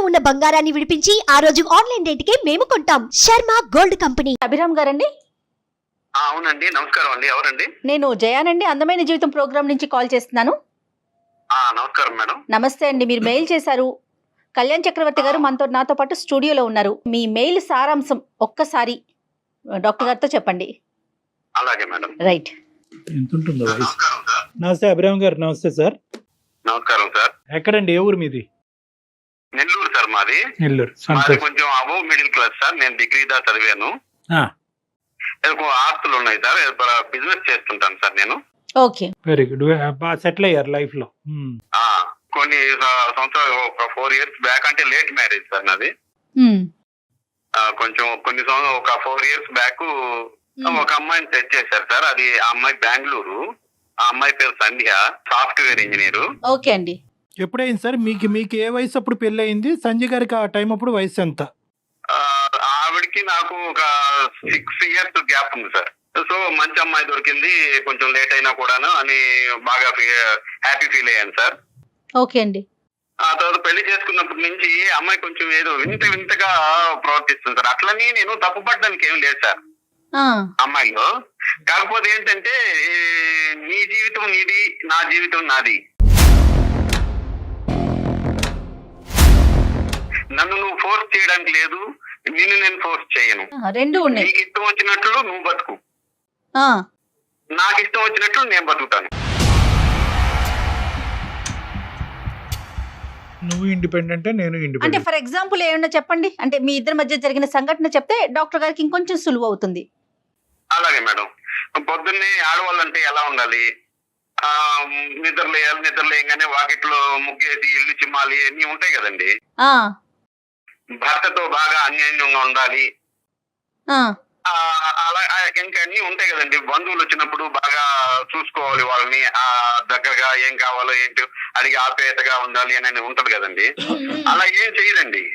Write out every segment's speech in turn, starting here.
ఉన్న బంగారాన్ని విడిపించి ఆ రోజు ఆన్లైన్ రేటుకే మేము కొంటాం. Sharma gold company. అభిరామ్ గారండి? అవునండి, నమస్కారం అండి. ఎవరండి? నేను జయానండి, అందమైన జీవితం ప్రోగ్రామ్ నుంచి కాల్ చేస్తున్నాను. నమస్కారం మేడం. నమస్తే అండి. మీరు మెయిల్ చేశారు. కళ్యాణ్ చక్రవర్తి గారు నాతో పాటు స్టూడియోలో ఉన్నారు. మీ మెయిల్ సారాంశం ఒక్కసారి డాక్టర్ గారితో చెప్పండి. అలాగే మేడం. రైట్. ఎంత ఉంటుందో వయసు? నమస్కారం సార్. నమస్తే అభిరామ్ గారు. నమస్తే సార్. నమస్కారం సార్. ఎక్కడండి? ఏ ఊరు మీది? నెల్లూరు సార్ మాది. నెల్లూరు. మాది కొంచెం అబోవ్ మిడిల్ క్లాస్ సార్. నేను డిగ్రీ దా చదివాను. ఆ, ఆస్తులు ఉన్నాయి సార్. బిజినెస్ చేస్తుంటాను సార్ నేను. Okay, very good. బాగా సెటిల్ అయ్యారు లైఫ్ లో. కొన్ని సంవత్సరాలు, ఒక 4 years బ్యాక్, అంటే లేట్ మ్యారేజ్ సార్ నాది. కొంచెం కొన్ని సంవత్సరాలు, ఒక 4 years బ్యాక్ ఒక అమ్మాయిని సెట్ చేశారు సార్. అది ఆ అమ్మాయి బెంగళూరు. ఆ అమ్మాయి పేరు సంధ్య, సాఫ్ట్వేర్ ఇంజనీర్. ఓకే అండి. ఎప్పుడైంది సార్ మీకు ఏ వయసు అప్పుడు పెళ్లి అయింది? సంజయ్ గారికి ఆ టైం అప్పుడు వయసు ఎంత? ఆవిడకి నాకు ఒక 6 years గ్యాప్ ఉంది సార్. సో మంచి అమ్మాయి దొరికింది, కొంచెం లేట్ అయినా కూడాను అని బాగా హ్యాపీ ఫీల్ అయ్యాను సార్. ఓకే అండి. ఆ తర్వాత పెళ్లి చేసుకున్నప్పటి నుంచి అమ్మాయి కొంచెం ఏదో వింతగా ప్రవర్తిస్తుంది సార్. అట్లని నేను తప్పుపడడానికి ఏం లేదు సార్ అమ్మాయిలో. కాకపోతే ఏంటంటే, నీ జీవితం నీది, నా జీవితం నాది. నన్ను నువ్వు ఫోర్స్ చేయడానికి లేదు, నిన్ను నేను ఫోర్స్ చేయను. రెండు ఉన్నాయి. నీకు ఇష్టం వచ్చినట్లు నువ్వు బతుకు, ఆ, నాకు ఇష్టం వచ్చినట్లు నేను బతుకుతాను. నువ్వు ఇండిపెండెంట్, నేను అంటే ఇండిపెండెంట్. ఫర్ ఎగ్జాంపుల్ ఏమన్నా చెప్పండి. అంటే మీ ఇద్దరి మధ్య జరిగిన సంఘటన చెప్తే డాక్టర్ గారికి ఇంకొంచెం సులువు అవుతుంది. అలాగే మేడం. పొద్దున్నే ఆడవాళ్ళంటే ఎలా ఉండాలి? నిద్రలేయగానే వాకిట్లో ముగ్గేసి ఇల్లు చిమ్మాలి, అన్ని ఉంటాయి కదండి. భర్తతో బాగా అన్యోన్యంగా ఉండాలి. అలా ఇంకా అన్ని ఉంటాయి కదండి. బంధువులు వచ్చినప్పుడు బాగా చూసుకోవాలి వాళ్ళని, దగ్గరగా ఏం కావాలో ఏంటో అడిగి ఆప్యాయతగా ఉండాలి అని ఉంటది కదండి. అలా ఏం చేయదండి.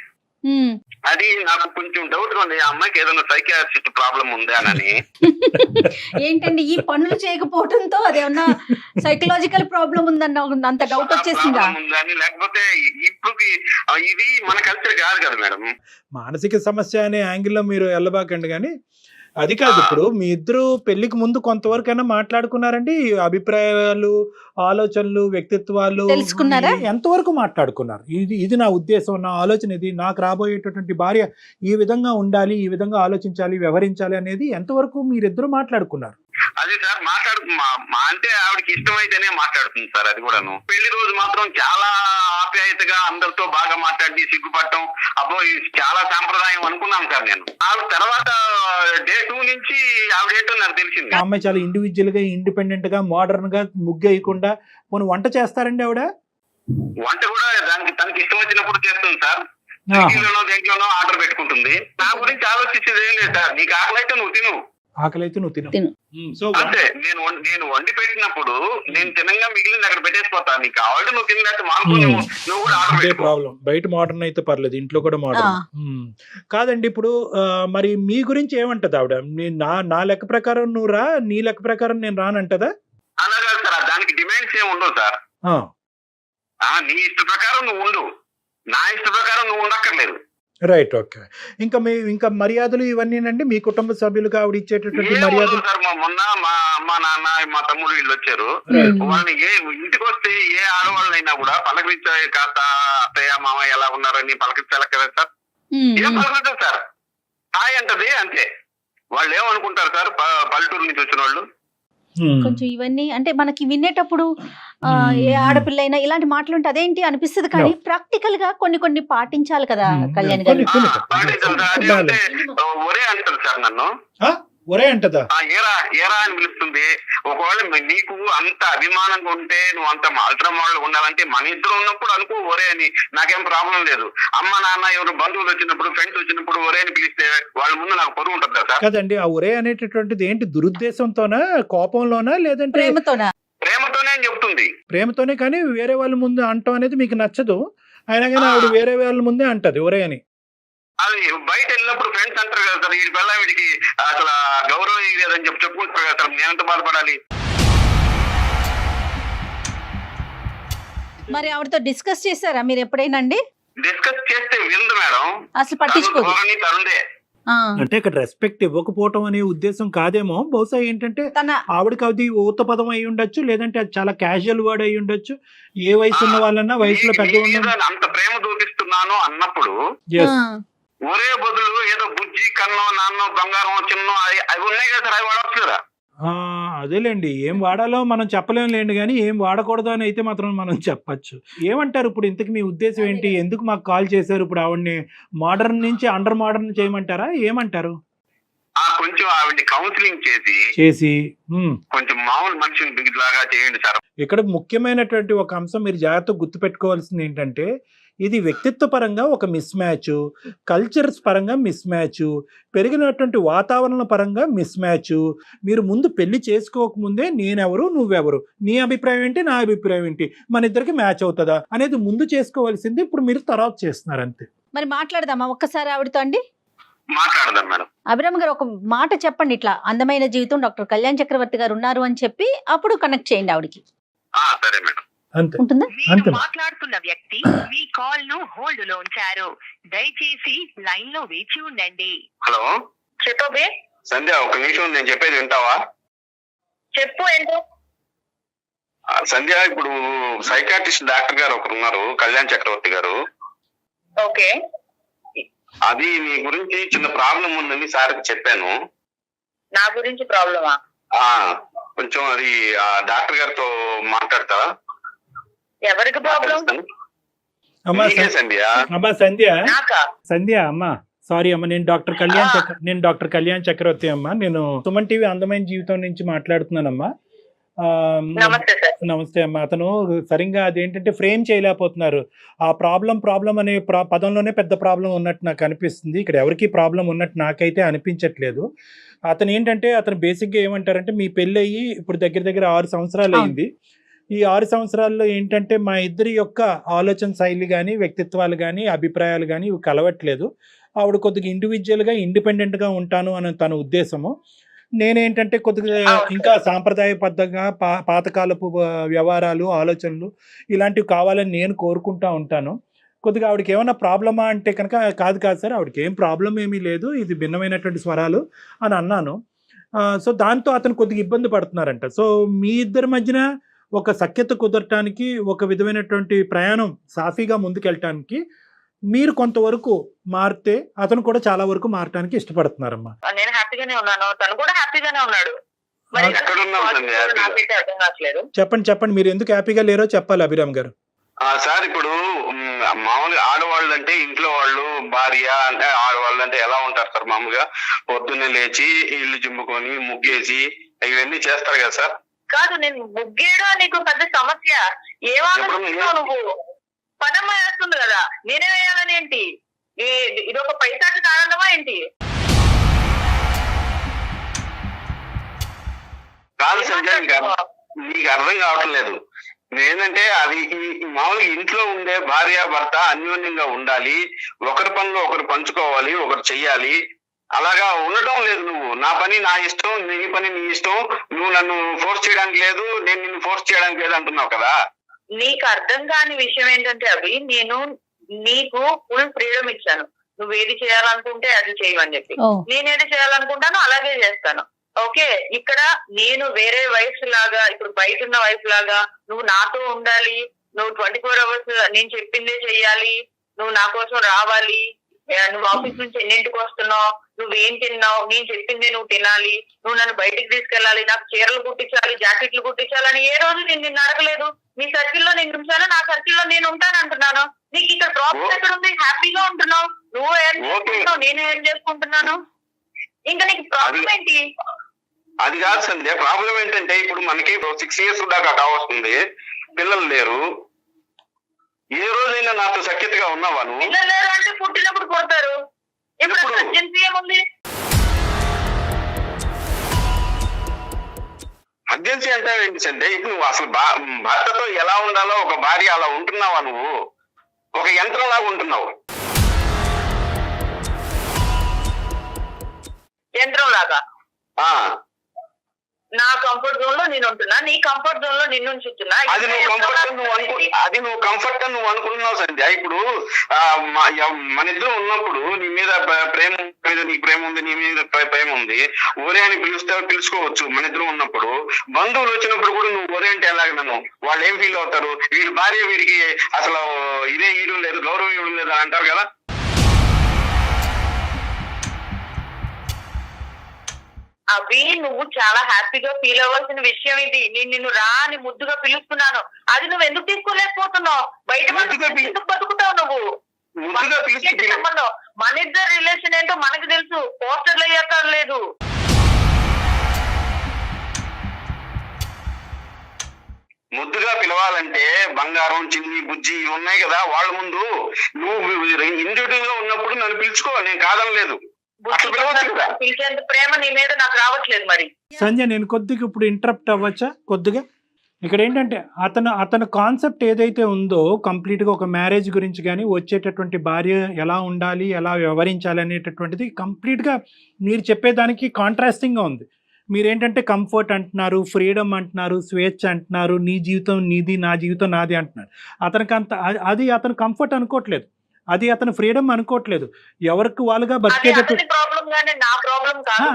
అది నాకు కొంచెం డౌట్ గా ఉంది, ఆ అమ్మాయికి ఏదైనా సైకియాట్రిస్ట్ ప్రాబ్లం ఉందా అని. ఏంటండి ఈ పనులు చేయకపోవడంతో అదేమన్నా సైకలాజికల్ ప్రాబ్లం ఉందన్న అంత డౌట్ వచ్చేసిందా? ఉందని, లేకపోతే ఇప్పుడు ఇది మన కల్చర్ కాదు కదా మేడం. మానసిక సమస్య అనే యాంగిల్లో మీరు వెళ్ళబాకండి. కానీ అది కాదు. ఇప్పుడు మీ ఇద్దరు పెళ్లికి ముందు కొంతవరకైనా మాట్లాడుకున్నారండి? అభిప్రాయాలు, ఆలోచనలు, వ్యక్తిత్వాలు తెలుసుకున్నారా? ఎంతవరకు మాట్లాడుకున్నారు? ఇది నా ఉద్దేశం, నా ఆలోచన ఇది, నాకు రాబోయేటటువంటి భార్య ఈ విధంగా ఉండాలి, ఈ విధంగా ఆలోచించాలి, వ్యవహరించాలి అనేది ఎంతవరకు మీరిద్దరు మాట్లాడుకున్నారు? అది సార్ అంటే ఆవిడకి ఇష్టమైతేనే మాట్లాడుతుంది సార్. అది కూడాను పెళ్లి రోజు మాత్రం చాలా ఆప్యాయతగా అందరితో బాగా మాట్లాడి సిగ్గుపడటం, అబ్బో చాలా సాంప్రదాయం అనుకున్నాను సార్ నేను. ఆవిడ తర్వాత డే 2 నుంచి ఆవిడ ఏంటో నాకు తెలిసింది. ఆ అమ్మాయి చాలా ఇండివిజువల్ గా, ఇండిపెండెంట్ గా, మోడర్న్ గా, ముగ్గేయకుండా పోనీ వంట చేస్తారండి ఆవిడ? వంట కూడా తనకి ఇష్టం వచ్చినప్పుడు చేస్తుంది సార్. దేంట్లోనో ఆర్డర్ పెట్టుకుంటుంది. నా గురించి ఆలోచించేది ఏం లేదు సార్. నీకు ఆకలి అయితే నువ్వు తిను, ఆకలి అయితే నువ్వు తిను. సో అంతే. నేను వండి పెట్టినప్పుడు నేను తినంగా మిగిలింది అక్కడ పెట్టేసిపోతా. నీకు కావాలి నువ్వు తిన్నట్టు మానుకుని నువ్వు కూడా ఆర్డర్ పెట్టుకో. ప్రాబ్లం. బయట మోడర్న్ అయితే పర్లేదు, ఇంట్లో కూడా మోడర్న్ కాదండి. ఇప్పుడు మరి మీ గురించి ఏమంటది ఆవిడ? నా లెక్క ప్రకారం నువ్వు రా, నీ లెక్క ప్రకారం నేను రానంటదా? అలాగే సార్, దానికి డిమాండ్స్ ఏమి ఉండవు సార్. నీ ఇష్ట ప్రకారం నువ్వు ఉండు, నా ఇష్ట ప్రకారం నువ్వు ఉండక్కర్లేదు. రైట్. ఓకే. ఇంకా మర్యాదలు ఇవన్నీనండి మీ కుటుంబ సభ్యులుగా ఆవిడ ఇచ్చేటటువంటి మర్యాదలు? సార్ మొన్న మా అమ్మ, నాన్న, మా తమ్ముడు వీళ్ళు వచ్చారు. వాళ్ళని ఇంటికి వస్తే ఏ ఆడవాళ్ళైనా కూడా పలకరించే, కాస్త అత్తయ్య మామ ఎలా ఉన్నారని పలకరించాలి కదా సార్. ఏం పలకరించారు సార్, హాయ్ అంటది అంతే. వాళ్ళు ఏమనుకుంటారు సార్ పల్లెటూరు నుంచి వచ్చిన వాళ్ళు? కొంచెం ఇవన్నీ అంటే మనకి వినేటప్పుడు ఏ ఆడపిల్ల అయినా ఇలాంటి మాటలు ఉంటే అదేంటి అనిపిస్తుంది. కానీ ప్రాక్టికల్ గా కొన్ని పాటించాలి కదా కళ్యాణ్ గారు. ఒరే అంటారు సార్ నన్ను. ఒరే అంటదా? ఏరా అని పిలుస్తుంది. ఒకవేళ నీకు అంత అభిమానంగా ఉంటే, నువ్వు అంత అల్ట్రా మోడల్ ఉండాలంటే మన ఇద్దరు ఉన్నప్పుడు అనుకో ఒరే అని, నాకేం ప్రాబ్లం లేదు. అమ్మ నాన్న ఎవరు బంధువులు వచ్చినప్పుడు, ఫ్రెండ్స్ వచ్చినప్పుడు ఒరే అని పిలిస్తే వాళ్ళ ముందు నాకు పొరుగు ఉంటుంది కదా సార్. కదండి. ఆ ఒరే అనేటటువంటిది ఏంటి? దురుద్దేశంతోనా, కోపంలోనా, లేదంటే ప్రేమతోనే అని చెప్తుంది. ప్రేమతోనే. కానీ వేరే వాళ్ళ ముందు అంటాం అనేది మీకు నచ్చదు. అయినా కానీ ఆవిడ వేరే వాళ్ళ ముందే అంటది ఒరే అని. అది బయట వెళ్ళినప్పుడు ఫ్రెండ్స్ అంటారు కదా సార్, వీడి వల్ల వీడికి అసలు గౌరవం లేదని చెప్పుకుంటారు కదా సార్. నేనంత బాధపడాలి. మరి ఆవిడతో డిస్కస్ చేశారా మీరు ఎప్పుడైనా అండి? డిస్కస్ చేస్తే విందు మేడం, అసలు పట్టించుకోదు. ధోరణి తనదే. ఆ, అంటే ఇక్కడ రెస్పెక్ట్ ఇవ్వకపోవటం అనే ఉద్దేశం కాదేమో, బహుశా ఏంటంటే తన ఆవిడకి అది ఊత పదం అయి ఉండొచ్చు, లేదంటే అది చాలా క్యాజువల్ వర్డ్ అయి ఉండొచ్చు. ఏ వయసు ఉన్న వాళ్ళన్నా వయసులో పెద్ద నీ మీద అంత ప్రేమ చూపిస్తున్నాను అన్నప్పుడు ఎస్ ఆ, ఒరే బదులు ఏదో బుజ్జి కన్నో నాన్నో బంగారం చిన్నో అవి ఉన్నాయి కదా సార్, అవి వాడవచ్చు కదా. అదేలేండి, ఏం వాడాలో మనం చెప్పలేం లేండి, కానీ ఏం వాడకూడదు అని అయితే మాత్రం మనం చెప్పచ్చు. ఏమంటారు ఇప్పుడు? ఇంతకు మీ ఉద్దేశం ఏంటి? ఎందుకు మాకు కాల్ చేశారు? ఇప్పుడు ఆవిడ్ని మోడర్న్ నుంచి అండర్ మోడర్న్ చేయమంటారా? ఏమంటారు? కొంచెం ఆవిడ్ని కౌన్సిలింగ్ చేసి కొంచెం మామూలు మనిషిని లాగా చేయండి సార్. ఇక్కడ ముఖ్యమైనటువంటి ఒక అంశం మీరు జాగ్రత్తగా గుర్తుపెట్టుకోవాల్సింది ఏంటంటే, ఇది వ్యక్తిత్వ పరంగా ఒక మిస్ మ్యాచ్, కల్చర్స్ పరంగా మిస్ మ్యాచ్, పెరిగినటువంటి వాతావరణ పరంగా మిస్ మ్యాచ్. మీరు ముందు పెళ్లి చేసుకోకముందే నేనెవరు నువ్వెవరు, నీ అభిప్రాయం ఏంటి నా అభిప్రాయం ఏంటి, మన ఇద్దరికి మ్యాచ్ అవుతుందా అనేది ముందు చేసుకోవాల్సింది. ఇప్పుడు మీరు తర్వాత చేస్తున్నారు అంతే. మరి మాట్లాడదామా ఒక్కసారి ఆవిడతో అండి? మాట్లాడదాం మేడం. అభిరామ్ గారు ఒక మాట చెప్పండి, ఇట్లా అందమైన జీవితం డాక్టర్ కళ్యాణ్ చక్రవర్తి గారు ఉన్నారు అని చెప్పి అప్పుడు కనెక్ట్ చేయండి ఆవిడకి. సరే మేడం. అంతే ఉంటుందా? అంతే. మాట్లాడుతున్న వ్యక్తి మీ కాల్ ను హోల్డ్ లో ఉంచారు, దయచేసి లైన్ లో వేచి ఉండండి. హలో చెప్పబే. సంధ్య, ఒక నిమిషం నేను చెప్పేది వింటావా? చెప్పు. ఏంటో సంధ్య, ఇప్పుడు సైకాట్రిస్ట్ డాక్టర్ గారు ఒకరు ఉన్నారు, కళ్యాణ్ చక్రవర్తి గారు. ఓకే. అది నీ గురించి చిన్న ప్రాబ్లం ఉందని సార్కి చెప్పాను. నా గురించి ప్రాబ్లమా? కొంచెం అది డాక్టర్ గారితో మాట్లాడతావా? ఎవరికి ప్రాబ్లం? అమ్మా నీకే సంధ్య. అమ్మా సంధ్య, నాకా? సంధ్య అమ్మా, సారీ అమ్మ, నేను డాక్టర్ కళ్యాణ్ చక్రవర్తి అమ్మా. నేను సుమన్ టీవీ అందమైన జీవితం నుంచి మాట్లాడుతున్నానమ్మా. నమస్తే సార్. నమస్తే అమ్మా. అతను సరిగ్గా అదేంటంటే ఫ్రేమ్ చేయలేకపోతున్నారు. ఆ ప్రాబ్లం అనే పదంలోనే పెద్ద ప్రాబ్లం ఉన్నట్టు నాకు అనిపిస్తుంది. ఇక్కడ ఎవరికి ప్రాబ్లం ఉన్నట్టు నాకైతే అనిపించట్లేదు. అతను ఏంటంటే, అతను బేసిక్గా ఏమంటారంటే, మీ పెళ్ళి అయ్యి ఇప్పుడు దగ్గర 6 సంవత్సరాలు అయింది. ఈ 6 సంవత్సరాల్లో ఏంటంటే మా ఇద్దరి యొక్క ఆలోచన శైలి కానీ, వ్యక్తిత్వాలు కానీ, అభిప్రాయాలు కానీ ఇవి కలవట్లేదు. ఆవిడ కొద్దిగా ఇండివిజువల్గా ఇండిపెండెంట్గా ఉంటాను అని తన ఉద్దేశము. నేనేంటంటే కొద్దిగా ఇంకా సాంప్రదాయబద్ధంగా పాతకాలపు వ్యవహారాలు, ఆలోచనలు ఇలాంటివి కావాలని నేను కోరుకుంటా ఉంటాను. కొద్దిగా ఆవిడకి ఏమైనా ప్రాబ్లమా అంటే కనుక, కాదు సార్, ఆవిడకి ఏం ప్రాబ్లం ఏమీ లేదు, ఇది భిన్నమైనటువంటి స్వరాలు అని అన్నాను. సో దాంతో అతను కొద్దిగా ఇబ్బంది పడుతున్నారంట. సో మీ ఇద్దరి మధ్యన ఒక సఖ్యత కుదరటానికి, ఒక విధమైనటువంటి ప్రయాణం సాఫీగా ముందుకెళ్ళటానికి మీరు కొంతవరకు మారితే అతను కూడా చాలా వరకు మారటానికి ఇష్టపడుతున్నారమ్మా. నేను హ్యాపీగానే ఉన్నాను, తను కూడా హ్యాపీగానే ఉన్నాడు. మరి ఎక్కడ ఉన్నావు సంధ్య? నాకైతే అర్థం కావట్లేదు. చెప్పండి, మీరు ఎందుకు హ్యాపీగా లేరో చెప్పాలి అభిరామ్ గారు. సార్, ఇప్పుడు మామూలుగా ఆడవాళ్ళు అంటే ఇంట్లో వాళ్ళు, భార్య అంటే ఆడవాళ్ళు అంటే ఎలా ఉంటారు సార్? మామూలుగా పొద్దున్నే లేచి ఇల్లు చింపుకొని ముగ్గేసి ఇవన్నీ చేస్తారు కదా సార్. కాదు, నేను ముగ్గేయడం నీకు పెద్ద సమస్య. ఏమనుకుంటున్నావు నువ్వు? పనమ్మ వేస్తుంది కదా, నేనే వేయాలని ఏంటి? ఇది ఒక పైసాకి కారణమా ఏంటి? కాదు సంజయ్, నీకు అర్థం కావట్లేదు. ఏంటంటే అది మామూలుగా ఇంట్లో ఉండే భార్య భర్త అన్యోన్యంగా ఉండాలి, ఒకరి పనిలో ఒకరు పంచుకోవాలి, ఒకరు చెయ్యాలి. అలాగా ఉండటం లేదు. నువ్వు నా పని నా ఇష్టం, నీ పని నీ ఇష్టం, నువ్వు నన్ను ఫోర్స్ చేయడానికి లేదు, నేను నిన్ను ఫోర్స్ చేయడానికి లేదు అంటున్నావు కదా. నీకు అర్థం కాని విషయం ఏంటంటే, అవి నేను నీకు ఫుల్ ఫ్రీడమ్ ఇచ్చాను. నువ్వు ఏది చేయాలనుకుంటే అది చేయమని చెప్పి, నేనేది చేయాలనుకుంటానో అలాగే చేస్తాను. ఓకే, ఇక్కడ నేను వేరే వైఫ్ లాగా, ఇప్పుడు బయట ఉన్న వైఫ్ లాగా నువ్వు నాతో ఉండాలి, నువ్వు 24 hours నేను చెప్పిందే చెయ్యాలి, నువ్వు నా కోసం రావాలి, నువ్వు ఆఫీస్ నుంచి ఎన్నింటికి వస్తున్నావు, నువ్వేం తిన్నావు, నేను చెప్పిందే నువ్వు తినాలి, నువ్వు నన్ను బయటికి తీసుకెళ్ళాలి, నాకు చీరలు కుట్టించాలి, జాకెట్లు కుట్టించాలని ఏ రోజు నేను నిన్ను అడగలేదు. నీ సర్కిల్లో నేను ఉంచాను, నా సర్కిల్లో నేను ఉంటాను అంటున్నాను. నీకు ఇక్కడ ప్రాబ్లం ఎక్కడ ఉంది? హ్యాపీగా ఉంటున్నావు, నువ్వు ఏం చేసుకుంటున్నావు, నేను ఏం చేసుకుంటున్నాను, ఇంకా నీకు ప్రాబ్లం ఏంటి? అది కాదు సంధ్య, ప్రాబ్లం ఏంటంటే ఇప్పుడు మనకి 6 years దాకా కావస్తుంది, పిల్లలు లేరు. ఏ రోజైనా నాతో సఖ్యతగా ఉన్నావా నువ్వు? పిల్లలు లేరు అంటే పుట్టినప్పుడు పుడతారు. ఇప్పుడు అర్జెన్సీ ఏముంది? అర్జెన్సీ అంటే ఏంటి సంధ్య? ఇప్పుడు నువ్వు అసలు భర్తతో ఎలా ఉండాలో ఒక భార్య అలా ఉంటున్నావా? నువ్వు ఒక యంత్రంలాగా ఉంటున్నావు. యంత్రం లాగా? నా కంఫర్ట్ జోన్ లో నేను ఉంటున్నా, నీ కంఫర్ట్ జోన్ లో నిన్ను ఉంచుతున్నా. అది నువ్వు కంఫర్ట్ నువ్వు అనుకుంటున్నావు సంధ్య. ఇప్పుడు మన ఇద్దరు ఉన్నప్పుడు నీ మీద ప్రేమ మీద నీకు ప్రేమ ఉంది, నీ మీద ప్రేమ ఉంది, ఒరే అని పిలుచుకోవచ్చు మన ఇద్దరు ఉన్నప్పుడు. బంధువులు వచ్చినప్పుడు కూడా నువ్వు ఒరే అంటే ఎలాగ నన్ను వాళ్ళు ఏం ఫీల్ అవుతారు? వీడి భార్య వీడికి అసలు ఇదే ఇవ్వడం లేదు, గౌరవం ఇవ్వడం లేదు అని అంటారు కదా. అవి నువ్వు చాలా హ్యాపీగా ఫీల్ అవ్వాల్సిన విషయం ఇది. నేను నిన్ను రా అని ముద్దుగా పిలుస్తున్నాను, అది నువ్వు ఎందుకు తీసుకోలేకపోతున్నావు? బయట ఎందుకు బతుకుతావు నువ్వు? సంబంధం మన ఇద్దరు రిలేషన్ ఏంటో మనకు తెలుసు, పోస్టర్లు అయ్యాక లేదు. ముద్దుగా పిలవాలంటే బంగారం, చిన్ని, బుజ్జి ఉన్నాయి కదా వాళ్ళ ముందు. నువ్వు ఇండివిజువల్ గా ఉన్నప్పుడు నన్ను పిలుచుకో, నేను కాదనలేదు. పిలిచేంత ప్రేమ నీ మీద నాకు రావట్లేదు. మరి సంజయ్, నేను కొద్దిగా ఇప్పుడు ఇంటరప్ట్ అవ్వచ్చా కొద్దిగా? ఇక్కడ ఏంటంటే అతను కాన్సెప్ట్ ఏదైతే ఉందో కంప్లీట్గా ఒక మ్యారేజ్ గురించి కానీ వచ్చేటటువంటి భార్య ఎలా ఉండాలి, ఎలా వ్యవహరించాలి అనేటటువంటిది కంప్లీట్గా మీరు చెప్పేదానికి కాంట్రాస్టింగ్గా ఉంది. మీరేంటంటే కంఫర్ట్ అంటున్నారు, ఫ్రీడమ్ అంటున్నారు, స్వేచ్ఛ అంటున్నారు, నీ జీవితం నీది, నా జీవితం నాది అంటున్నారు. అది అతను కంఫర్ట్ అనుకోవట్లేదు, అది అతను ఫ్రీడమ్ అనుకోవట్లేదు. ఎవరికి వాళ్ళుగా బతికేటట్టు.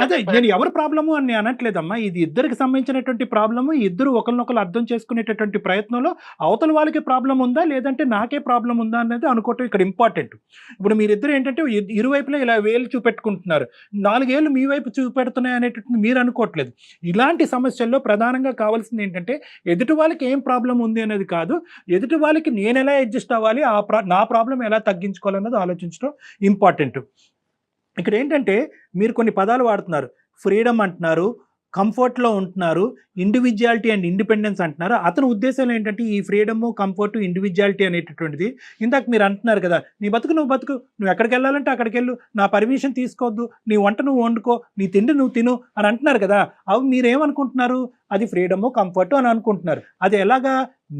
అదే నేను ఎవరి ప్రాబ్లము అని అనట్లేదమ్మా, ఇది ఇద్దరికి సంబంధించినటువంటి ప్రాబ్లము. ఇద్దరు ఒకరినొకరు అర్థం చేసుకునేటటువంటి ప్రయత్నంలో అవతల వాళ్ళకి ప్రాబ్లం ఉందా లేదంటే నాకే ప్రాబ్లం ఉందా అనేది అనుకోవటం ఇక్కడ ఇంపార్టెంట్. ఇప్పుడు మీరిద్దరు ఏంటంటే ఇరువైపులా ఇలా వేలు చూపెట్టుకుంటున్నారు, 4 ఏళ్ళు మీ వైపు చూపెడుతున్నాయి అనేటటువంటి మీరు అనుకోవట్లేదు. ఇలాంటి సమస్యల్లో ప్రధానంగా కావాల్సింది ఏంటంటే ఎదుటి వాళ్ళకి ఏం ప్రాబ్లం ఉంది అనేది కాదు, ఎదుటి వాళ్ళకి నేను ఎలా అడ్జస్ట్ అవ్వాలి, నా ప్రాబ్లం ఎలా తగ్గించుకోవాలన్నది ఆలోచించడం ఇంపార్టెంట్. ఇక్కడ ఏంటంటే మీరు కొన్ని పదాలు వాడుతున్నారు, ఫ్రీడమ్ అంటున్నారు, కంఫర్ట్లో ఉంటున్నారు, ఇండివిజువాలిటీ అండ్ ఇండిపెండెన్స్ అంటున్నారు. అతని ఉద్దేశం ఏంటంటే ఈ ఫ్రీడము, కంఫర్టు, ఇండివిజువాలిటీ అనేటటువంటిది ఇందాక మీరు అంటున్నారు కదా, నీ బతుకు నువ్వు బతుకు, నువ్వు ఎక్కడికి వెళ్ళాలంటే అక్కడికి వెళ్ళు, నా పర్మిషన్ తీసుకోవద్దు, నీ వంట నువ్వు వండుకో, నీ తిండి నువ్వు తిను అని అంటున్నారు కదా. అవి మీరేమనుకుంటున్నారు? అది ఫ్రీడము, కంఫర్టు అని అనుకుంటున్నారు. అది ఎలాగా?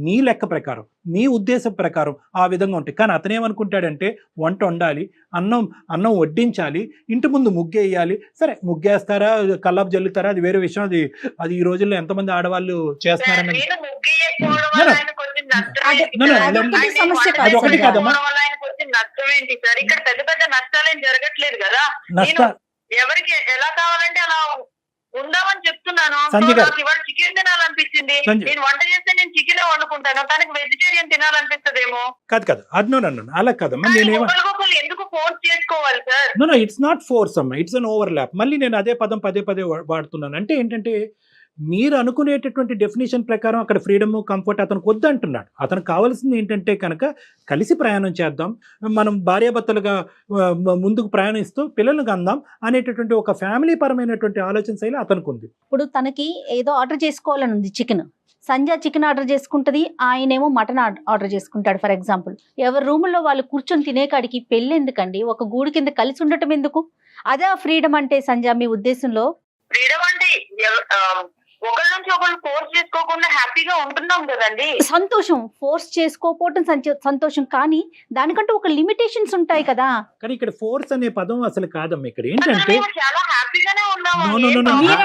మీ లెక్క ప్రకారం, మీ ఉద్దేశం ప్రకారం ఆ విధంగా ఉంటాయి. కానీ అతనేమనుకుంటాడంటే వంట వండాలి, అన్నం వడ్డించాలి, ఇంటి ముందు ముగ్గేయాలి. సరే ముగ్గేస్తారా, కల్లాపు జల్లుతారా, అది వేరే విషయం. అది ఈ రోజుల్లో ఎంతమంది ఆడవాళ్ళు చేస్తున్నారని అది ఒకటి కాదమ్మా. నష్టం ఏంటి సార్? ఇక్కడ పెద్ద పెద్ద నష్టాలేం జరగట్లేదు కదా. ఎవరికి ఎలా కావాలంటే అలా ఉందామని చెప్తున్నాను. నాకు ఇవాళ చికెన్ తినాలనిపించింది, నేను వంట చేస్తే నేను చికెన్ వండుకుంటాను, తనకి వెజిటేరియన్ తినాలనిపిస్తుందేమో. కాదు అలా కాదమ్మా. ఎందుకు ఫోర్స్ చేసుకోవాలి sir? No it's not force అమ్మా, ఇట్స్ అన్ ఓవర్ ల్యాప్. మళ్ళీ నేను అదే పదం పదే వాడుతున్నాను. అంటే ఏంటంటే మీరు అనుకునేటటువంటి డెఫినేషన్ ప్రకారం అక్కడ ఫ్రీడమ్, కంఫర్ట్ అతనికి వద్దు అంటున్నాడు. అతనికి కావాల్సింది ఏంటంటే కనుక కలిసి ప్రయాణం చేద్దాం, మనం భార్యాభర్తలుగా ముందుకు ప్రయాణిస్తూ పిల్లలను కందాం అనేటటువంటి ఒక ఫ్యామిలీ పరమైనటువంటి ఆలోచన శైలి అతనికి ఉంది. ఇప్పుడు తనకి ఏదో ఆర్డర్ చేసుకోవాలని ఉంది, సంధ్య చికెన్ ఆర్డర్ చేసుకుంటుంది, ఆయనేమో మటన్ ఆర్డర్ చేసుకుంటాడు ఫర్ ఎగ్జాంపుల్. ఎవరి రూముల్లో వాళ్ళు కూర్చొని తినే కాడికి పెళ్ళి ఎందుకండి? ఒక గూడు కింద కలిసి ఉండటం ఎందుకు? అదే ఫ్రీడమ్ అంటే సంధ్య మీ ఉద్దేశంలో? ఫ్రీడమ్ అంటే ఒకరి నుంచి ఒకరు ఫోర్స్ చేసుకోకుండా హ్యాపీగా ఉంటున్నాం కదండి. సంతోషం, ఫోర్స్ చేసుకోకపోవటం సంతోషం, కానీ దానికంటూ ఒక లిమిటేషన్స్ ఉంటాయి కదా. కానీ ఇక్కడ ఫోర్స్ అనే పదం అసలు కాదమ్మా. ఇక్కడ ఏంటంటే చాలా హ్యాపీగానే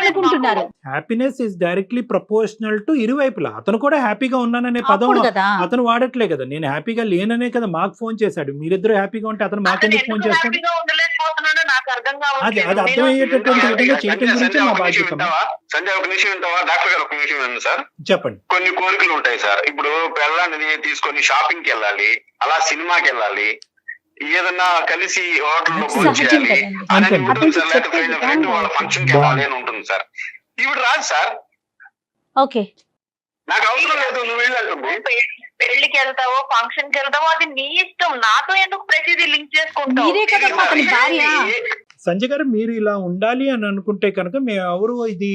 అనుకుంటున్నారు. Happiness is directly proportional to ఇరువైపులా. అతను కూడా హ్యాపీగా ఉన్నాననే పదం అతను వాడట్లే కదా. నేను హ్యాపీగా లేననే కదా మాకు ఫోన్ చేశాడు. మీరిద్దరు హ్యాపీగా ఉంటే అతను మాకెందుకు ఫోన్ చేస్తాడు? అది అర్థమయ్యేటటువంటి విధంగా చేయడం గురించి మా బాధ్యత. సంజయ్ ఒక నిమిషం వింటావా? డాక్టర్ గారు ఒక నిమిషం వినండి సార్. చెప్పండి. కొన్ని కోరికలు ఉంటాయి సార్. ఇప్పుడు పిల్లల్ని తీసుకొని షాపింగ్ కి వెళ్ళాలి, అలా సినిమాకి వెళ్ళాలి, ఏదన్నా కలిసి హోటల్లో భోజనం చేయాలి అని ఉంటుంది సార్. లేకపోతే ఫ్రెండ్ వాళ్ళ ఫంక్షన్ కి వెళ్ళాలి అని ఉంటుంది సార్. ఇప్పుడు రాదు సార్. ఓకే, నాకు అవసరం లేదు, నువ్వు వెళ్ళాలి. పెళ్లికి వెళ్తావో ఫంక్షన్ కి వెళ్తావో అది నీ ఇష్టం, నాతో ఎందుకు ప్రతిదీ లింక్ చేసుకుంటావు? సంజయ్ గారు, మీరు ఇలా ఉండాలి అని అనుకుంటే కనుక మేము ఎవరు ఇది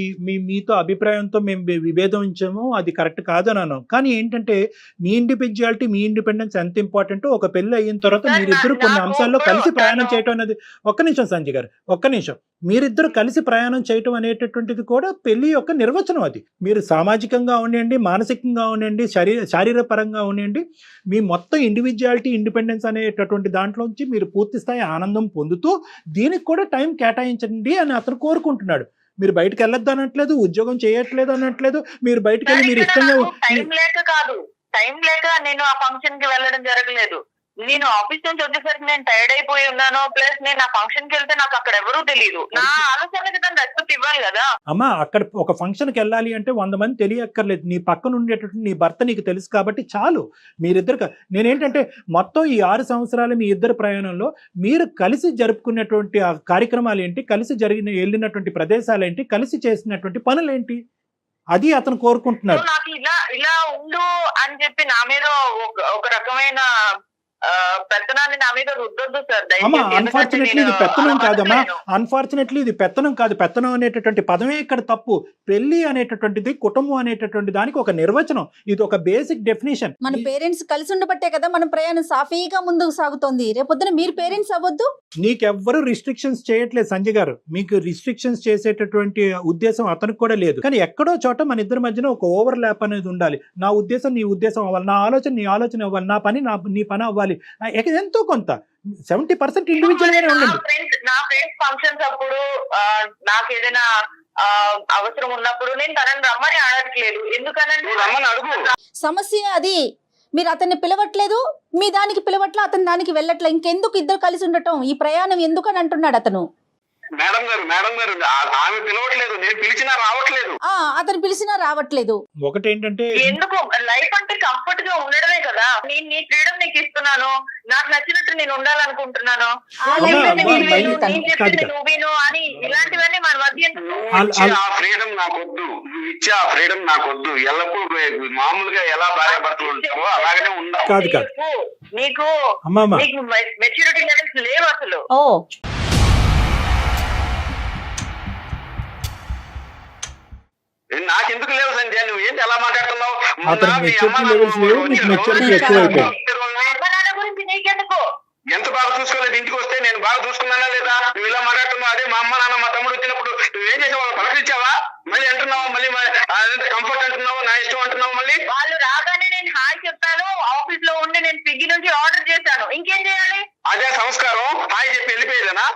మీతో అభిప్రాయంతో మేము విభేదించాము, అది కరెక్ట్ కాదని అన్నాం. కానీ ఏంటంటే మీ ఇండివిజువాలిటీ, మీ ఇండిపెండెన్స్ ఎంత ఇంపార్టెంట్. ఒక పెళ్లి అయిన తర్వాత మీరిద్దరు కొన్ని అంశాల్లో కలిసి ప్రయాణం చేయటం అనేది, ఒక్క నిమిషం సంజయ్ గారు, ఒక్క నిమిషం. మీరిద్దరు కలిసి ప్రయాణం చేయటం అనేటటువంటిది కూడా పెళ్లి యొక్క నిర్వచనం. అది మీరు సామాజికంగా ఉండండి, మానసికంగా ఉండండి, శారీరపరంగా ఉండండి, మీ మొత్తం ఇండివిజువాలిటీ, ఇండిపెండెన్స్ అనేటటువంటి దాంట్లోంచి మీరు పూర్తి స్థాయి ఆనందం పొందుతూ దీనికి కూడా టైం కేటాయించండి అని అతను కోరుకుంటున్నాడు. మీరు బయటకు వెళ్ళొద్దు అనట్లేదు, ఉద్యోగం చేయట్లేదు అనట్లేదు, మీరు బయటకు వెళ్ళి మీరు ఇష్టంగా టైం లేక కాదు, టైం లేక నేను ఆ ఫంక్షన్ కి వెళ్ళడం జరగలేదు. నేను ఆఫీస్ నుంచి వచ్చేసరికి నేను టైర్డ్ అయిపోయి ఉన్నాను. ప్లస్ నేను ఆ ఫంక్షన్ కి వెళ్తే నాకు అక్కడ ఎవరూ తెలియదు. నా ఆలోచనకి తను రెస్పెక్ట్ ఇవ్వాలి కదా. అమ్మా అక్కడ ఒక ఫంక్షన్ కి వెళ్ళాలి అంటే 100 మంది తెలియక్కర్లేదు, నీ పక్కన ఉండేటటువంటి నీ భర్త నీకు తెలుసు కాబట్టి చాలు. మీరిద్దరు నేనేంటంటే మొత్తం ఈ 6 సంవత్సరాలు మీ ఇద్దరు ప్రయాణంలో మీరు కలిసి జరుపుకున్నటువంటి ఆ కార్యక్రమాలు ఏంటి, కలిసి వెళ్ళినటువంటి ప్రదేశాలు ఏంటి, కలిసి చేసినటువంటి పనులు ఏంటి, అది అతను కోరుకుంటున్నారు. నాకు ఇలా ఉండు అని చెప్పి నా మీద ఒక రకమైన పెత్తనాన్ని నా మీద రుద్దొద్దు సార్. అమ్మా అన్ఫార్చునేట్లీ ఇది పెత్తనం కాదమ్మా, అన్ఫార్చునేట్లీ ఇది పెత్తనం కాదు. పెత్తనం అనేటటువంటి పదమే ఇక్కడ తప్పు. పెళ్లి అనేటటువంటిది, కుటుంబం అనేటటువంటి దానికి ఒక నిర్వచనం, ఇది ఒక బేసిక్ డెఫినేషన్. మన పేరెంట్స్ కలిసి ఉండబట్టే కదా మన ప్రయాణం సాఫీగా ముందుకు సాగుతోంది. రేపొద్దున మీరు పేరెంట్స్ అవ్వద్దు. నీకెవ్వరు రిస్ట్రిక్షన్స్ చేయట్లేదు సంజయ్ గారు, మీకు రిస్ట్రిక్షన్స్ చేసేటటువంటి ఉద్దేశం అతనికి కూడా లేదు. కానీ ఎక్కడో చోట మన ఇద్దరి మధ్యన ఒక ఓవర్ ల్యాప్ అనేది ఉండాలి. నా ఉద్దేశం నీ ఉద్దేశం అవ్వాలి, నా ఆలోచన నీ ఆలోచన అవ్వాలి, నా పని నీ పని అవ్వాలి. ఎంతో కొంత 70% ఇండివిజువల్ గానే ఉండండి. నా ఫ్రెండ్స్ ఫంక్షన్స్ అప్పుడు నాకు ఏదైనా అవసరం ఉన్నప్పుడు నేను తనని రమ్మని అడగట్లేదు. ఎందుకనంటే రమ్మని అడుగు. సమస్య అది. మీరు అతన్ని పిలవట్లేదు, మీ దానికి పిలవట్లా, అతని దానికి వెళ్ళట్లా. ఇంకెందుకు ఇద్దరు కలిసి ఉండటం, ఈ ప్రయాణం ఎందుకు అని అంటున్నాడు అతను. మేడం గారు ఆమె పిలవట్లేదు, నేను పిలిచినా రావట్లేదు. అతను పిలిచినా రావట్లేదు. ఒకటేంటంటే ఎందుకు లైఫ్ అంటే కంఫర్ట్ గా ఉండడమే కదా. నేను నీ ఫ్రీడమ్ నీకు ఇస్తున్నాను, నాకు నచ్చినట్టు నేను ఉండాలనుకుంటున్నాను. నువ్వేను అని ఇలాంటివన్నీ మన మధ్య ఆ ఫ్రీడమ్ నాకొద్దు, నువ్వు ఇచ్చే ఆ ఫ్రీడమ్ నాకొద్దు. ఎల్లప్పుడు మామూలుగా ఎలా భార్యాభర్తలు ఉంటావో అలాగనే ఉండాలి. నీకు మెచ్యూరిటీ లెవెల్స్ లేవు అసలు. నాకెందుకు లేవు సంధ్య, నువ్వు ఏంటి ఎలా మాట్లాడుతున్నావు? గురించి నీకెందుకు? ఎంత బాగా చూసుకోలేదు, ఇంటికి వస్తే నేను బాగా చూసుకున్నానా లేదా? నువ్వు ఇలా మాట్లాడుతున్నావు. అదే మా అమ్మ నాన్న మా తమ్ముడు వచ్చినప్పుడు నువ్వేం చేసావు? వాళ్ళు పలకరించావా? మళ్ళీ అంటున్నావు, మళ్ళీ కంఫర్ట్ అంటున్నావు, నా ఇష్టం అంటున్నావు. మళ్ళీ వాళ్ళు రాగానే నేను హాయ్ చెప్తాను. ఆఫీస్ లో ఉండి నేను స్విగ్గీ నుంచి ఆర్డర్ చేశాను, ఇంకేం చేయాలి? అదే సంస్కారం. హాయ్ చెప్పి వెళ్ళిపోయేదేనా?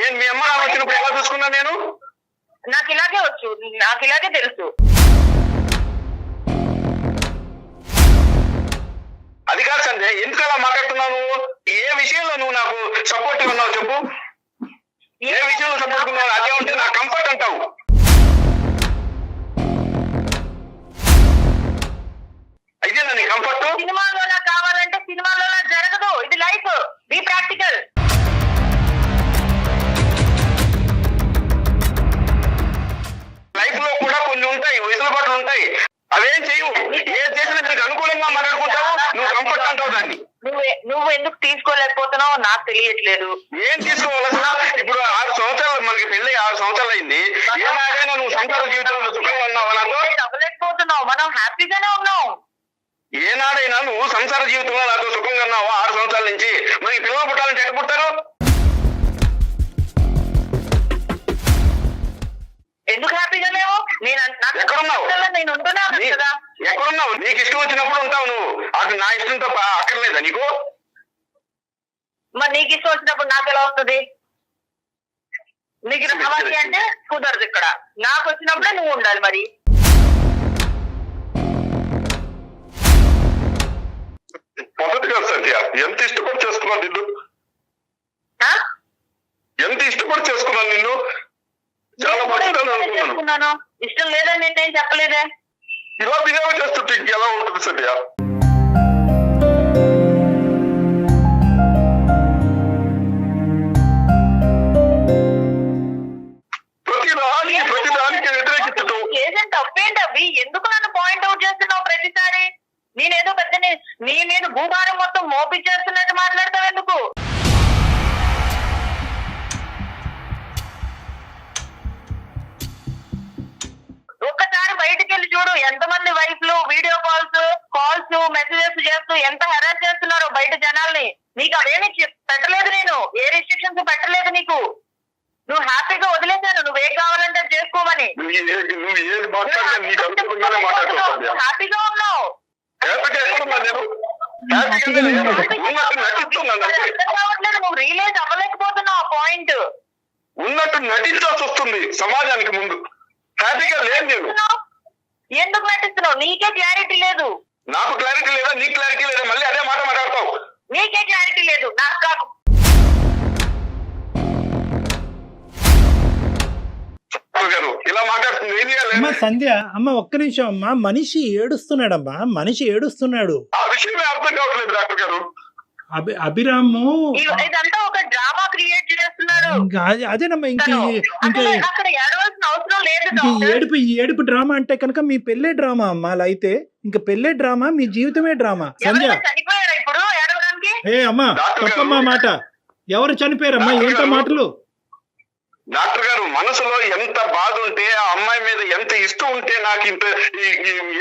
నేను మీ అమ్మ నాన్న వచ్చినప్పుడు ఎలా చూసుకున్నా? నేను నాకు ఇలాగే వచ్చు, నాకు ఇలాగే తెలుసు. అది కాదు సంజయ్, ఎందుకు అలా మాట్లాడుతున్నావు? నువ్వు ఏ విషయంలో నువ్వు నాకు సపోర్ట్ ఉన్నావు చెప్పు? ఏ విషయంలో సపోర్ట్ ఉన్నావు? అదే ఉంటే నాకు కంఫర్ట్ అంటావు. ఇదేనా నీ కంఫర్ట్? సినిమాలో కావాలంటే సినిమాలో జరగదు. ఇది లైఫ్, బీ ప్రాక్టికల్. లైఫ్ లో కూడా కొన్ని ఉంటాయి, వెసులుబాట్లు ఉంటాయి. అవేం చేయవు. ఏం చేసినా నీకు అనుకూలంగా మాట్లాడుకుంటావు, నువ్వు కంఫర్ట్ అంటావు దాన్ని. నువ్వు ఎందుకు తీసుకోలేకపోతున్నావు నాకు తెలియట్లేదు. ఏం తీసుకోవాల్సిన? ఇప్పుడు 6 సంవత్సరాలు మనకి పెళ్లి 6 సంవత్సరాలు అయింది. ఏనాడైనా నువ్వు సంసార జీవితంలో సుఖంగా ఉన్నావు? నాతో అవ్వలేకపోతున్నావు, మనం హ్యాపీగానే ఉన్నాం. ఏనాడైనా నువ్వు సంసార జీవితంలో నాతో సుఖంగా ఉన్నావు 6 సంవత్సరాల నుంచి? మనకి పిల్లలు పుట్టాలంటే ఎక్కడ పుట్టారు? ఎందుకు హ్యాపీగా లేవు? ఎక్కడున్నావు? నేను ఉంటున్నాను కదా. ఎక్కడున్నావు? నీకు ఇష్టం వచ్చినప్పుడు ఉంటావు నువ్వు. అటు నా ఇష్టంతో అక్కర్లేదా నీకు? మరి నీకు ఇష్టం వచ్చినప్పుడు నాకు ఎలా వస్తుంది? నీకు రావాలి అంటే కుదరదు. ఇక్కడ నాకు వచ్చినప్పుడే నువ్వు ఉండాలి. మరి మొదటిగా సత్య, ఎంత ఇష్టపడి చేసుకున్నాను నిన్ను, ఎంత ఇష్టపడి చేసుకున్నాను నిన్ను. చాలా చేసుకున్నాను. ఇష్టం లేదని నేనేం చెప్పలేదే. ఇలా బిహేవ్ చేస్తుంటే ఎలా ఉంటుంది సత్య? ప్రతిదానికి వ్యతిరేకించడం ఏజెంట్ తప్పేంటి అవి? ఎందుకు నన్ను పాయింట్ అవుట్ చేస్తున్నావు ప్రతిసారి? నేనేదో పెద్ద నీ మీద భూభారం మొత్తం మోపించేస్తున్నట్టు మాట్లాడతావు ఎందుకు? ఒక్కసారి బయటికి వెళ్ళి చూడు, ఎంతమంది వైఫ్లు వీడియో కాల్స్ మెసేజెస్ చేస్తూ ఎంత హెరాస్ చేస్తున్నారో బయట జనాల్ని. నీకు అవేమి పెట్టలేదు, నేను ఏ రిస్ట్రిక్షన్స్ పెట్టలేదు నీకు. నువ్వు హ్యాపీగా వదిలేశాను, నువ్వేం కావాలంటే చేసుకోమని. హ్యాపీగా ఉన్నావు. అర్థం కావట్లేదు, నువ్వు రియలైజ్ అవ్వలేకపోతున్నావు ఆ పాయింట్. ఉన్నట్టు నటించాల్సి వస్తుంది సమాజానికి ముందు. హ్యాపీగా లేదు నేను. ఎందుకు నటిస్తున్నావు? నీకే క్లారిటీ లేదు. నాకు క్లారిటీ లేదా, నీకు క్లారిటీ లేదా? మళ్ళీ అదే మాట మాట్లాడతావు. నీకే క్లారిటీ లేదు, నాకు కాదు. గారు ఇలా మాట్లాడుతుంది ఏం చేయాలి? అమ్మ సంధ్య, అమ్మ ఒక్క నిమిషం అమ్మా, మనిషి ఏడుస్తున్నాడమ్మా, మనిషి ఏడుస్తున్నాడు. ఆ విషయమే అర్థం కావట్లేదు డాక్టర్ గారు. అభిరాము ఇదంతా ఒక డ్రామా క్రియేట్ చేస్తున్నారు. ఇంకా అదేనమ్మా, ఇంకా అక్కడ ఏడవలసిన అవసరం లేదు. ఈ ఏడుపు డ్రామా అంటే కనుక మీ పెళ్ళే డ్రామా అమ్మా. అలా అయితే ఇంకా పెళ్ళే డ్రామా, మీ జీవితమే డ్రామా. సంధ్య చనిపోయారా ఇప్పుడు ఏడవడానికి? అమ్మా తప్పమ్మా మాట. ఎవరు చనిపోయారమ్మా? ఏంటో మాటలు? డాక్టర్ గారు, మనసులో ఎంత బాధ ఉంటే, ఆ అమ్మాయి మీద ఎంత ఇష్టం ఉంటే నాకు ఇంత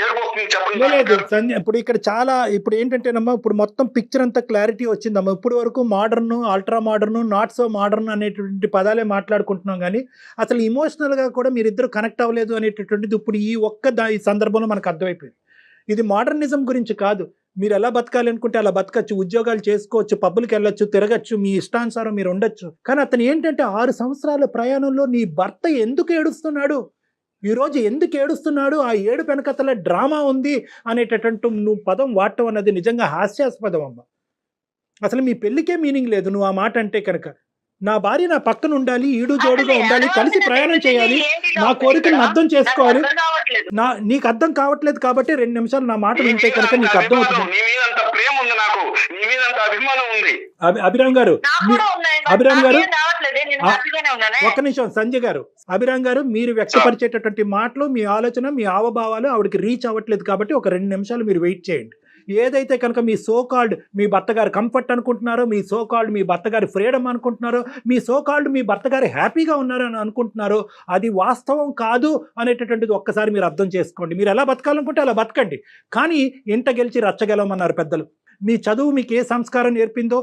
ఏడుపు చెప్పండి. లేదు సంధ్య, ఇప్పుడు ఇక్కడ చాలా ఇప్పుడు ఏంటంటేనమ్మా, ఇప్పుడు మొత్తం పిక్చర్ అంతా క్లారిటీ వచ్చిందమ్మా. ఇప్పుడు వరకు modern, ultra modern, not so modern అనేటువంటి పదాలే మాట్లాడుకుంటున్నాం, కానీ అసలు ఇమోషనల్ గా కూడా మీరిద్దరు కనెక్ట్ అవ్వలేదు అనేటటువంటిది ఇప్పుడు ఈ ఈ సందర్భంలో మనకు అర్థమైపోయింది. ఇది మోడర్నిజం గురించి కాదు. మీరు ఎలా బతకాలి అనుకుంటే అలా బతకచ్చు, ఉద్యోగాలు చేసుకోవచ్చు, పబ్బులకి వెళ్ళొచ్చు, తిరగచ్చు, మీ ఇష్టానుసారం మీరు ఉండొచ్చు. కానీ అతను ఏంటంటే 6 సంవత్సరాల ప్రయాణంలో నీ భర్త ఎందుకు ఏడుస్తున్నాడు, ఈరోజు ఎందుకు ఏడుస్తున్నాడు, ఆ ఏడు వెనకతల డ్రామా ఉంది అనేటటువంటి నువ్వు పదం వాడటం అన్నది నిజంగా హాస్యాస్పదం అమ్మ. అసలు మీ పెళ్ళికే మీనింగ్ లేదు నువ్వు ఆ మాట అంటే కనుక. నా భార్య నా పక్కన ఉండాలి, ఈడు జోడుగా ఉండాలి, కలిసి ప్రయాణం చేయాలి, నా కోరికలను అర్థం చేసుకోవాలి. నీకు అర్థం కావట్లేదు కాబట్టి 2 నిమిషాలు నా మాట వింటే కనుక నీకు అర్థం అవుతుంది. అభిరామ్ గారు, ఒక్క నిమిషం సంజయ్ గారు, అభిరామ్ గారు, మీరు వ్యక్తపరిచేటటువంటి మాటలు, మీ ఆలోచన, మీ హావభావాలు ఆవిడకి రీచ్ అవ్వట్లేదు కాబట్టి ఒక 2 నిమిషాలు మీరు వెయిట్ చేయండి. ఏదైతే కనుక మీ సోకాల్డ్ మీ భర్త గారు కంఫర్ట్ అనుకుంటున్నారో, మీ సోకాల్డ్ మీ భర్త గారి ఫ్రీడమ్ అనుకుంటున్నారో, మీ సోకాల్డ్ మీ భర్త గారు హ్యాపీగా ఉన్నారని అనుకుంటున్నారో, అది వాస్తవం కాదు అనేటటువంటిది ఒక్కసారి మీరు అర్థం చేసుకోండి. మీరు ఎలా బతకాలనుకుంటే అలా బతకండి, కానీ ఇంట గెలిచి రచ్చగలమన్నారు పెద్దలు. మీ చదువు మీకు ఏ సంస్కారం నేర్పిందో,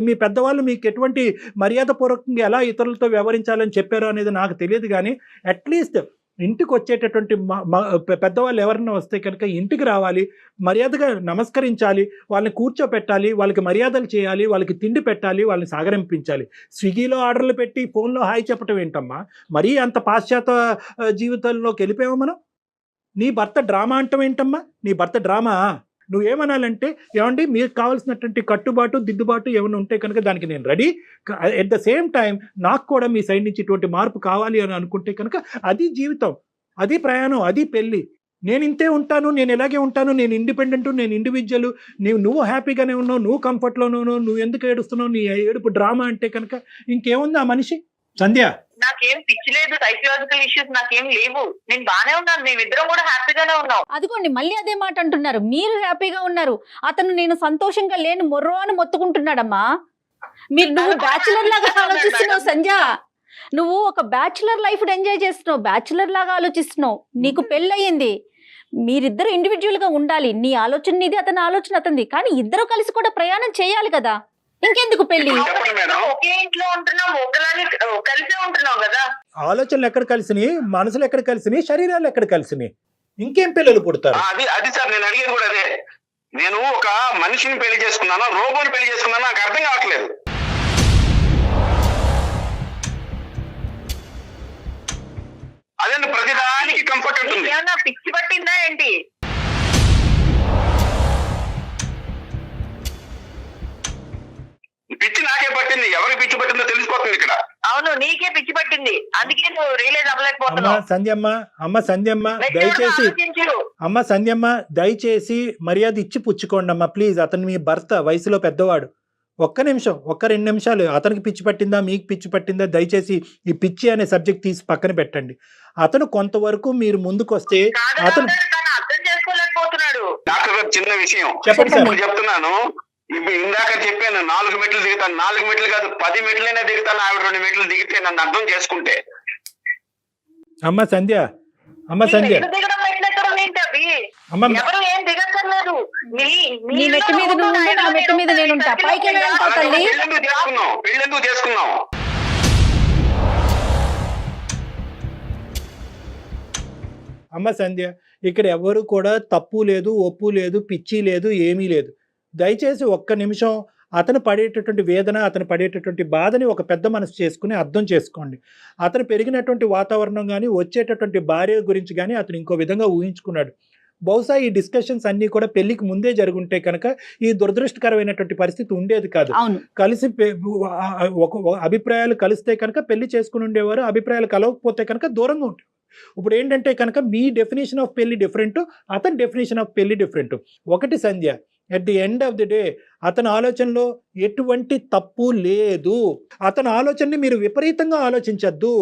మీ పెద్దవాళ్ళు మీకు ఎటువంటి మర్యాదపూర్వకంగా ఎలా ఇతరులతో వ్యవహరించాలని చెప్పారో అనేది నాకు తెలియదు, కానీ అట్లీస్ట్ ఇంటికి వచ్చేటటువంటి పెద్దవాళ్ళు ఎవరైనా వస్తే కనుక ఇంటికి రావాలి, మర్యాదగా నమస్కరించాలి, వాళ్ళని కూర్చోపెట్టాలి, వాళ్ళకి మర్యాదలు చేయాలి, వాళ్ళకి తిండి పెట్టాలి, వాళ్ళని సాగరింపించాలి. స్విగ్గీలో ఆర్డర్లు పెట్టి ఫోన్లో హాయ్ చెప్పటం ఏంటమ్మా? మరీ అంత పాశ్చాత్య జీవితంలోకి వెళ్ళిపోయామా మనం? నీ భర్త డ్రామా అంటాం ఏంటమ్మా? నీ భర్త డ్రామా? నువ్వేమనాలంటే, ఏమండి మీకు కావాల్సినటువంటి కట్టుబాటు, దిద్దుబాటు ఏమైనా ఉంటే కనుక దానికి నేను ready. At the same time నాకు కూడా మీ సైడ్ నుంచి ఇటువంటి మార్పు కావాలి అని అనుకుంటే కనుక అది జీవితం, అది ప్రయాణం, అది పెళ్ళి. నేను ఇంతే ఉంటాను, నేను ఎలాగే ఉంటాను, నేను ఇండిపెండెంట్, నేను ఇండివిజువల్, నువ్వు హ్యాపీగానే ఉన్నావు, నువ్వు కంఫర్ట్లోనే ఉన్నావు, నువ్వు ఎందుకు ఏడుస్తున్నావు, నీ ఏడుపు డ్రామా అంటే కనుక ఇంకేముంది ఆ మనిషి? సంధ్య, నాకేం పిచ్చి లేదు, సైకలాజికల్ ఇష్యూస్ నాకేం లేవు, నేను బానే ఉన్నాను, మేమిద్దరం కూడా హ్యాపీగానే ఉన్నాం. అదిగోండి మళ్ళీ అదే మాట అంటున్నారు, మీరు హ్యాపీగా ఉన్నారు, అతను నేను సంతోషంగా లేను మొర్రో అని మొత్తుకుంటున్నాడమ్మా. నువ్వు బ్యాచులర్ లాగా ఆలోచిస్తున్నావు సంధ్య, నువ్వు ఒక బ్యాచులర్ లైఫ్ ఎంజాయ్ చేస్తున్నావు, బ్యాచులర్ లాగా ఆలోచిస్తున్నావు. నీకు పెళ్ళయింది, మీరిద్దరు ఇండివిజువల్ గా ఉండాలి, నీ ఆలోచన నీది, అతని ఆలోచన అతనిది, కానీ ఇద్దరు కలిసి కూడా ప్రయాణం చేయాలి కదా, ఇంకెందుకు పెళ్లి? ఒకే ఇంట్లో ఉంటున్నాం, ఒకలాగే కలిసే ఉంటున్నాం కదా. ఆలోచనలు ఎక్కడ కలిసినాయి, మనసులు ఎక్కడ కలిసినాయి, శరీరాలు ఎక్కడ కలిసినాయి, ఇంకేం పిల్లలు పుడతారు? అది సార్ నేను అడిగేది కూడా అదే. నేను ఒక మనిషిని పెళ్లి చేసుకున్నాను, రోబోని పెళ్లి చేసుకున్నాను, నాకు అర్థం కావట్లేదు. అదే ప్రతిదానికి కంఫర్ట్ ఉంటుంది. ఏమన్నా పిచ్చి పట్టిందా ఏంటి? పిచ్చి నాకే పట్టింది, ఎవరికి పిచ్చి పట్టిందో తెలిసిపోతుంది ఇక్కడ. అవును, నీకే పిచ్చి పట్టింది, అందుకే నువ్వు రియలైజ్ అవ్వలేకపోతున్నావు. సంధ్యమ్మ దయచేసి మర్యాద ఇచ్చి పుచ్చుకోండి అమ్మా ప్లీజ్. అతను మీ భర్త, వయసులో పెద్దవాడు. ఒక్క నిమిషం, 2 నిమిషాలు. అతనికి పిచ్చి పట్టిందా, మీకు పిచ్చి పట్టిందా, దయచేసి ఈ పిచ్చి అనే సబ్జెక్ట్ తీసి పక్కన పెట్టండి. అతను కొంతవరకు మీరు ముందుకు వస్తే అతను అర్థం చేసుకోలేకపోతున్నాడు. డాక్టర్ గారు చిన్న విషయం చెప్పండి సార్. చెప్తున్నాను, ఇందాక చెప్పాను 4 మెట్లు దిగుతాను, 4 మెట్లు కాదు 10 మెట్లైనా దిగుతాను, ఆవిడ 2 మెట్లు దిగితే నన్ను అర్థం చేసుకుంటే. అమ్మ సంధ్య, దిగడం మెట్లెక్కడం ఏంటి అవి? ఎవరు ఏం దిగక్కర్లేదు, నీ మెట్టు మీద నువ్వు ఉంటే నా మెట్టు మీద నేను ఉంటా, పైకి తల్లి. పెళ్ళెందుకు చేసుకున్నాం? అమ్మ సంధ్య, ఇక్కడ ఎవరు కూడా తప్పు లేదు, ఒప్పు లేదు, పిచ్చి లేదు, ఏమీ లేదు. దయచేసి 1 నిమిషం అతను పడేటటువంటి వేదన, అతను పడేటటువంటి బాధని ఒక పెద్ద మనసు చేసుకుని అర్థం చేసుకోండి. అతను పెరిగినటువంటి వాతావరణం కానీ, వచ్చేటటువంటి భార్య గురించి కానీ అతను ఇంకో విధంగా ఊహించుకున్నాడు. బహుశా ఈ డిస్కషన్స్ అన్నీ కూడా పెళ్లికి ముందే జరుగుంటే కనుక ఈ దురదృష్టకరమైనటువంటి పరిస్థితి ఉండేది కాదు. అవును. కలిసి ఒక అభిప్రాయాలు కలిస్తే కనుక పెళ్లి చేసుకుని ఉండేవారు, అభిప్రాయాలు కలవకపోతే కనుక దూరంగా ఉంటారు. ఇప్పుడు ఏంటంటే కనుక మీ డెఫినేషన్ ఆఫ్ పెళ్లి డిఫరెంట్, అతని డెఫినేషన్ ఆఫ్ పెళ్లి డిఫరెంట్. ఒకటి Sandhya, at the end of the day అతని ఆలోచనలో ఎటువంటి తప్పు లేదు. అతని ఆలోచనని మీరు విపరీతంగా ఆలోచించద్దు.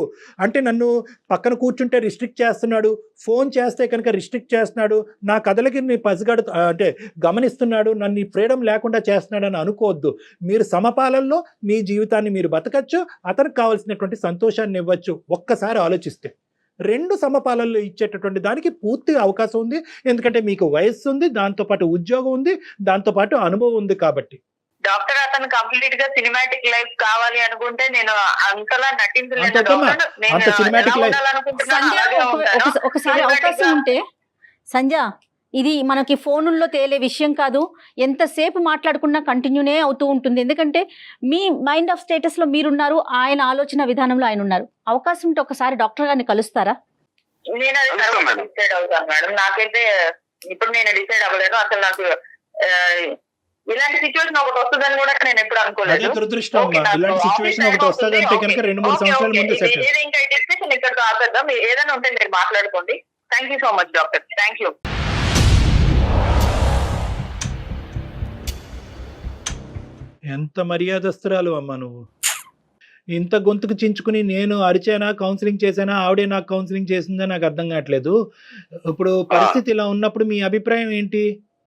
అంటే నన్ను పక్కన కూర్చుంటే రిస్ట్రిక్ట్ చేస్తున్నాడు, ఫోన్ చేస్తే కనుక రిస్ట్రిక్ట్ చేస్తున్నాడు, నా కథలకి నీ పసిగడు అంటే గమనిస్తున్నాడు, నన్ను ఈ ఫ్రీడమ్ లేకుండా చేస్తున్నాడు అని అనుకోవద్దు. మీరు సమపాలనలో మీ జీవితాన్ని మీరు బతకచ్చు, అతనికి కావాల్సినటువంటి సంతోషాన్ని ఇవ్వచ్చు. ఒక్కసారి ఆలోచిస్తే 2 సమపాలనలో ఇచ్చేటటువంటి దానికి పూర్తిగా అవకాశం ఉంది. ఎందుకంటే మీకు వయస్సు ఉంది, దాంతోపాటు ఉద్యోగం ఉంది, దాంతోపాటు అనుభవం ఉంది. కాబట్టి డాక్టర్ అతను కంప్లీట్ గా సినిమాటిక్ లైఫ్ కావాలి అనుకుంటే నేను అంతలా నటించలేను అంతేమ్మా, డాక్టర్. నేను అంత cinematic ఎలా life. ఉండాలనుకుంటున్నానో సంధ్య అలాగే ఉంటాను. ఒకసారి Cinematic అవకాశం గా- ఉంటే సంధ్య, ఇది మనకి ఫోనుల్లో తేలే విషయం కాదు. ఎంతసేపు మాట్లాడుకున్నా కంటిన్యూనే అవుతూ ఉంటుంది. ఎందుకంటే మీ మైండ్ ఆఫ్ స్టేటస్ లో మీరున్నారు, ఆయన ఆలోచన విధానంలో ఆయన ఉన్నారు. అవకాశం ఉంటే ఒకసారి డాక్టర్ గారిని కలుస్తారా? నేను అది అవుతాం తర్వాత మేడం. డిసైడ్ అవుతాను మేడం. నాకైతే ఇప్పుడు నేను డిసైడ్ అవ్వలేను. అసలు నాకు ఇలాంటి సిచ్యువేషన్ ఒకటి వస్తుందని కూడా నేను ఎప్పుడు అదే అనుకోలేదు. దురదృష్టం ఓకే, అమ్మా. నాకు ఇలాంటి ఆఫీస్ సిచ్యువేషన్ టైం ఒకటి వస్తుంది అంటే అవుతుంది. కనుక 2-3 ఓకే, సంవత్సరాల ఓకే. ముందు సెట్ ఇది ఇంకా డిస్కషన్ ఇక్కడితో ఆపేద్దాం. ఏదైనా ఉంటే మీరు మాట్లాడుకోండి. Thank you so much doctor. Thank you. ఎంత మర్యాదస్తురాలు అమ్మా నువ్వు. ఇంత గొంతుకు చించుకుని నేను అరిచానా, కౌన్సిలింగ్ చేశానా, ఆవిడే నాకు కౌన్సిలింగ్ చేసిందా నాకు అర్థం కావట్లేదు. ఇప్పుడు పరిస్థితి ఇలా ఉన్నప్పుడు మీ అభిప్రాయం ఏంటి?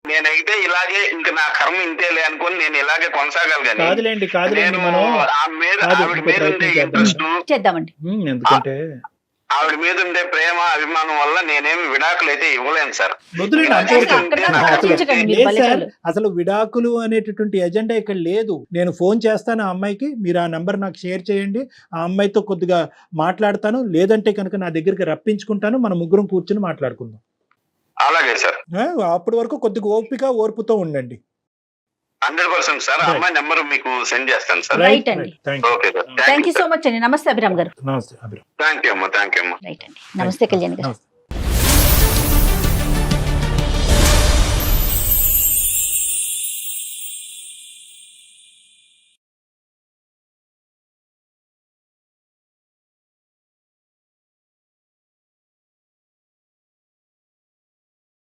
నేనైతే ఇలాగే ఇంకా నా కర్మ ఇంతేలే అనుకుని నేను ఇలాగే కొనసాగాలి కానీ కాదులేండి నేను మనం ఆవిడ మీద కాదు, ఆవిడ ఇంకో మీద ఉండే ప్రయత్నం చేద్దాం. ఇంట్రెస్ట్, చేద్దామండి. ఎందుకంటే ఆవిడ మీద ఉండే ప్రేమ అభిమానం వల్ల నేనేమి విడాకులు అయితే ఇవ్వలేను సార్. వద్దులేండి, అక్కడ అంతవరకు అక్కడ నాకు అసలు ఆలోచించకండి మీరు లేదు సార్. బలితలు. అసలు విడాకులు అనేటటువంటి ఎజెండా ఇక్కడ లేదు. నేను ఫోన్ చేస్తాను ఆ అమ్మాయికి, మీరు ఆ నెంబర్ నాకు షేర్ చేయండి, ఆ అమ్మాయితో కొద్దిగా మాట్లాడతాను, లేదంటే కనుక నా దగ్గరికి రప్పించుకుంటాను, మన ముగ్గురం కూర్చుని మాట్లాడుకుందాం. అలాగే సార్, అప్పటి వరకు కొద్దిగా ఓర్పుతో ఉండండి. 100% సార్. ఆ Right. అమ్మాయి నెంబర్ మీకు సెండ్ చేస్తాను సార్. Right అండి. Thank you. Okay sir, thank you so much అండి. నమస్తే అభిరామ్ గారు. నమస్తే అభిరామ్. థ్యాంక్ యూ అమ్మా, థ్యాంక్ యూ అమ్మా. రైట్ అండి. నమస్తే కళ్యాణ్ గారు. నమస్తే.